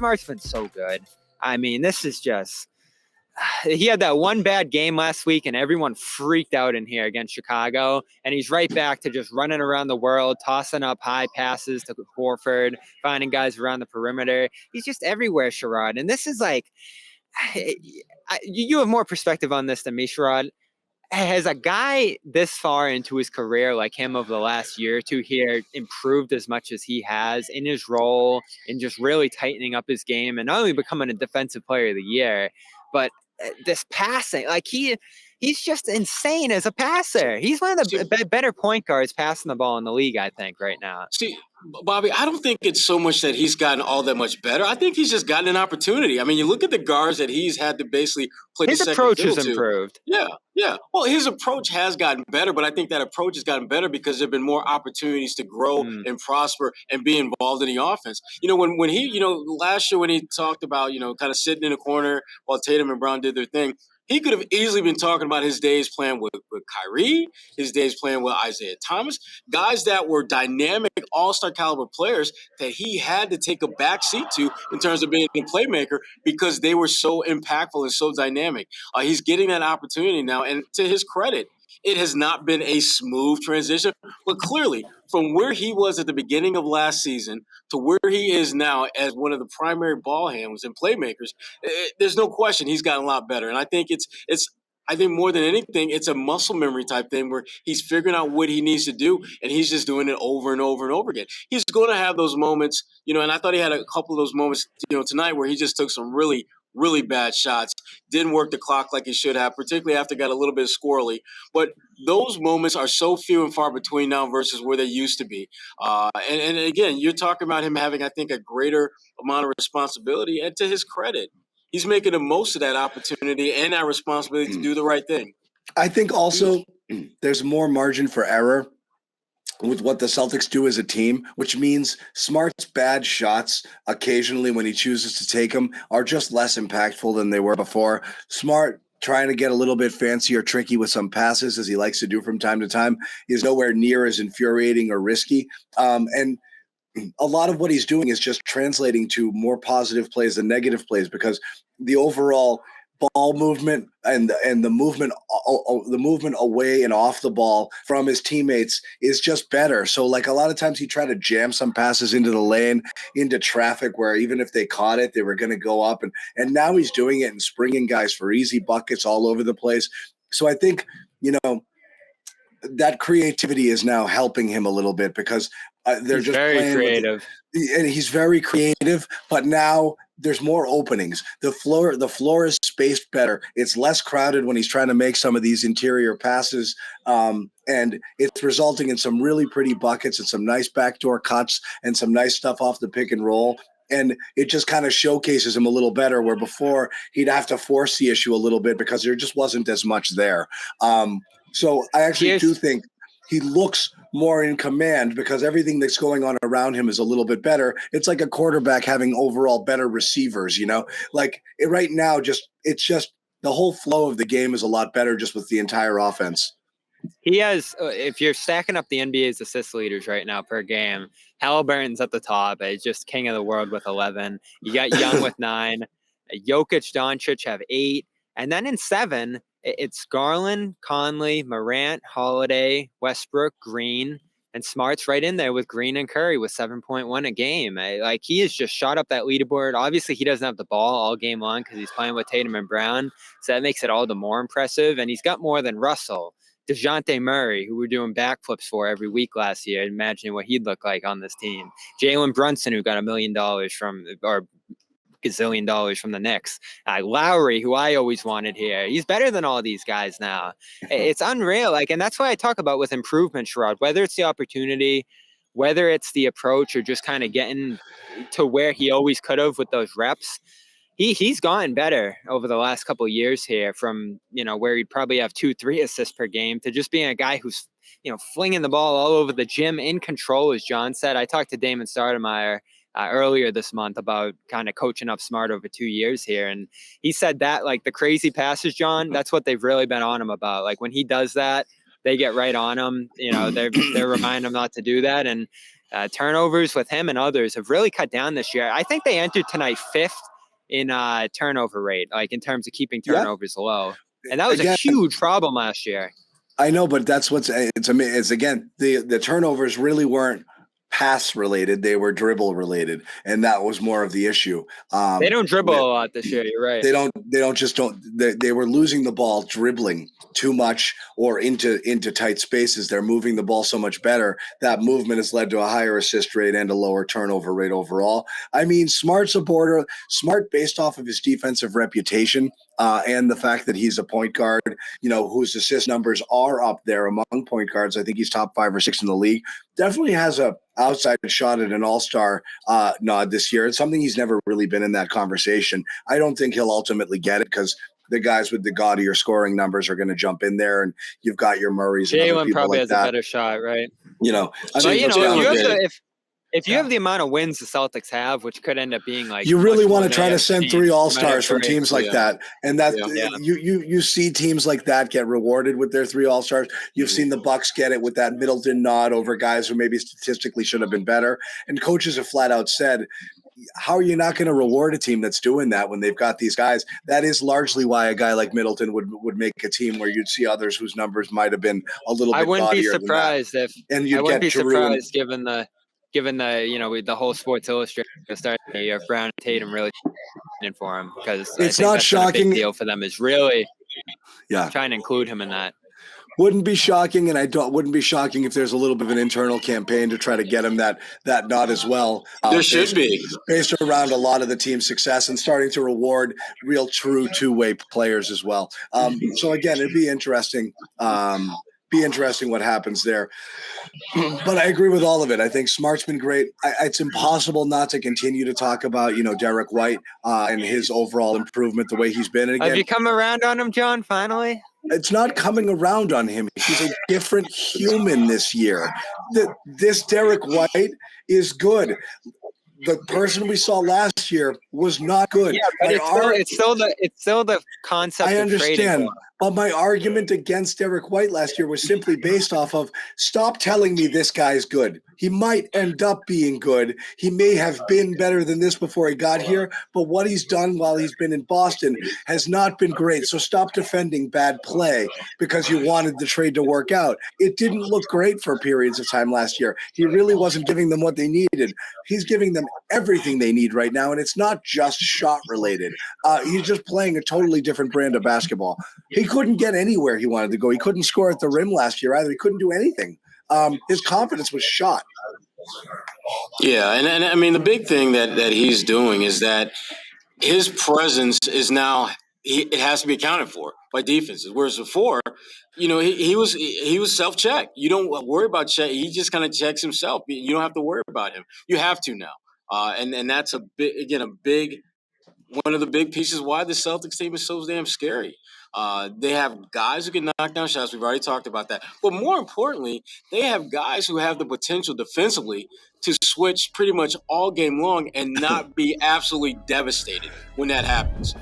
Smart's been so good. I mean, this is just he had that one bad game last week and everyone freaked out in here against Chicago. And he's right back to just running around the world, tossing up high passes to Horford, finding guys around the perimeter. He's just everywhere, Sherrod. And this is like, you have more perspective on this than me, Sherrod. Has a guy this far into his career like him over the last year or two here improved as much as he has in his role and just really tightening up his game and not only becoming a defensive player of the year, but this passing, like he's just insane as a passer. He's one of the better point guards passing the ball in the league, I think, right now. See, Bobby, I don't think it's so much that he's gotten all that much better. I think he's just gotten an opportunity. I mean, you look at the guards that he's had to basically play the second fiddle to. His approach has improved. Yeah. Well, his approach has gotten better, but I think that approach has gotten better because there have been more opportunities to grow and prosper and be involved in the offense. When he, last year when he talked about, kind of sitting in a corner while Tatum and Brown did their thing, he could have easily been talking about his days playing with Kyrie, his days playing with Isaiah Thomas, guys that were dynamic all-star caliber players that he had to take a back seat to in terms of being a playmaker because they were so impactful and so dynamic. He's getting that opportunity now, and to his credit, it has not been a smooth transition, but clearly from where he was at the beginning of last season to where he is now as one of the primary ball handlers and playmakers, there's no question he's gotten a lot better. And I think I think more than anything, it's a muscle memory type thing where he's figuring out what he needs to do, and he's just doing it over and over and over again. He's going to have those moments, and I thought he had a couple of those moments, tonight where he just took some really, really bad shots, didn't work the clock like he should have, particularly after it got a little bit squirrely. But those moments are so few and far between now versus where they used to be. And again, you're talking about him having, I think, a greater amount of responsibility. And to his credit, he's making the most of that opportunity and that responsibility to do the right thing. I think also there's more margin for error with what the Celtics do as a team, which means Smart's bad shots occasionally when he chooses to take them are just less impactful than they were before. Smart trying to get a little bit fancy or tricky with some passes, as he likes to do from time to time, is nowhere near as infuriating or risky. And a lot of what he's doing is just translating to more positive plays than negative plays because the overall ball movement and the movement away and off the ball from his teammates is just better. So like a lot of times he tried to jam some passes into the lane, into traffic where even if they caught it, they were going to go up. And now he's doing it and springing guys for easy buckets all over the place. So I think, that creativity is now helping him a little bit because they're he's just very playing creative. And he's very creative, but now there's more openings. The floor is spaced better. It's less crowded when he's trying to make some of these interior passes, and it's resulting in some really pretty buckets and some nice backdoor cuts and some nice stuff off the pick and roll. And it just kind of showcases him a little better, where before he'd have to force the issue a little bit because there just wasn't as much there. So I actually do think he looks more in command because everything that's going on around him is a little bit better. It's like a quarterback having overall better receivers, like right now, it's just the whole flow of the game is a lot better just with the entire offense. He has, if you're stacking up the NBA's assist leaders right now per game, Halliburton's at the top. He's just king of the world with 11. You got Young with 9. Jokic, Doncic have 8. And then in 7, it's Garland, Conley, Morant, Holiday, Westbrook, Green, and Smart's right in there with Green and Curry with 7.1 a game. Like he has just shot up that leaderboard. Obviously, he doesn't have the ball all game long because he's playing with Tatum and Brown, so that makes it all the more impressive. And he's got more than Russell. DeJounte Murray, who we're doing backflips for every week last year, imagining what he'd look like on this team. Jalen Brunson, who got $1 million from, or gazillion dollars from the Knicks. Lowry, who I always wanted here. He's better than all these guys now. It's unreal. And that's why I talk about with improvement, Sherrod, whether it's the opportunity, whether it's the approach or just kind of getting to where he always could have with those reps. He's gotten better over the last couple of years here from, where he'd probably have 2-3 assists per game to just being a guy who's, flinging the ball all over the gym in control, as John said. I talked to Damon Stoudemire earlier this month about kind of coaching up Smart over 2 years here. And he said that the crazy passes, John, that's what they've really been on him about. When he does that, they get right on him. They remind him not to do that. And Turnovers with him and others have really cut down this year. I think they entered tonight 5th in turnover rate, like in terms of keeping turnovers low. And that was a huge problem last year. I know, but that's it's again, the turnovers really weren't pass related. They were dribble related. And that was more of the issue. They don't dribble a lot this year. You're right. They were losing the ball dribbling too much or into tight spaces. They're moving the ball so much better. That movement has led to a higher assist rate and a lower turnover rate overall. I mean, Smart based off of his defensive reputation and the fact that he's a point guard, whose assist numbers are up there among point guards. I think he's top 5 or 6 in the league. Definitely has a outside shot at an all-star nod this year. It's something he's never really been in that conversation. I don't think he'll ultimately get it because the guys with the gaudier scoring numbers are going to jump in there, and you've got your Murrays. Jalen probably has a better shot, right? If you have the amount of wins the Celtics have, which could end up being like, you really want to try to send 3 all-stars from teams like that, and that you see teams like that get rewarded with their 3 all-stars. You've seen the Bucks get it with that Middleton nod over guys who maybe statistically should have been better, and coaches have flat out said, how are you not going to reward a team that's doing that when they've got these guys? That is largely why a guy like Middleton would make a team where you'd see others whose numbers might have been a little bit gaudier. I wouldn't be surprised given the whole Sports Illustrated starting the year, Brown and Tatum really in for him, because it's not shocking. A big deal for them is really trying to include him in that. Wouldn't be shocking, and wouldn't be shocking if there's a little bit of an internal campaign to try to get him that nod as well. There should be, based around a lot of the team's success and starting to reward real, true two-way players as well. So again, it'd be interesting. What happens there. But I agree with all of it. I think Smart's been great. It's impossible not to continue to talk about, Derek White and his overall improvement, the way he's been. And again, have you come around on him, John, finally? It's not coming around on him. He's a different human this year. This Derek White is good. The person we saw last year was not good. Yeah, but it's still the concept. I understand. Of but my argument against Derek White last year was simply based off of, stop telling me this guy's good. He might end up being good. He may have been better than this before he got here, but what he's done while he's been in Boston has not been great. So stop defending bad play because you wanted the trade to work out. It didn't look great for periods of time last year. He really wasn't giving them what they needed. He's giving them everything they need right now, and it's not just shot related. He's just playing a totally different brand of basketball. He couldn't get anywhere he wanted to go. He couldn't score at the rim last year either. He couldn't do anything. His confidence was shot. Yeah, and I mean, the big thing that he's doing is that his presence is now it has to be accounted for by defenses. Whereas before, he was self-check. You don't worry about check. He just kind of checks himself. You don't have to worry about him. You have to now, and that's one of the big pieces why the Celtics team is so damn scary. They have guys who can knock down shots. We've already talked about that. But more importantly, they have guys who have the potential defensively to switch pretty much all game long and not be absolutely devastated when that happens.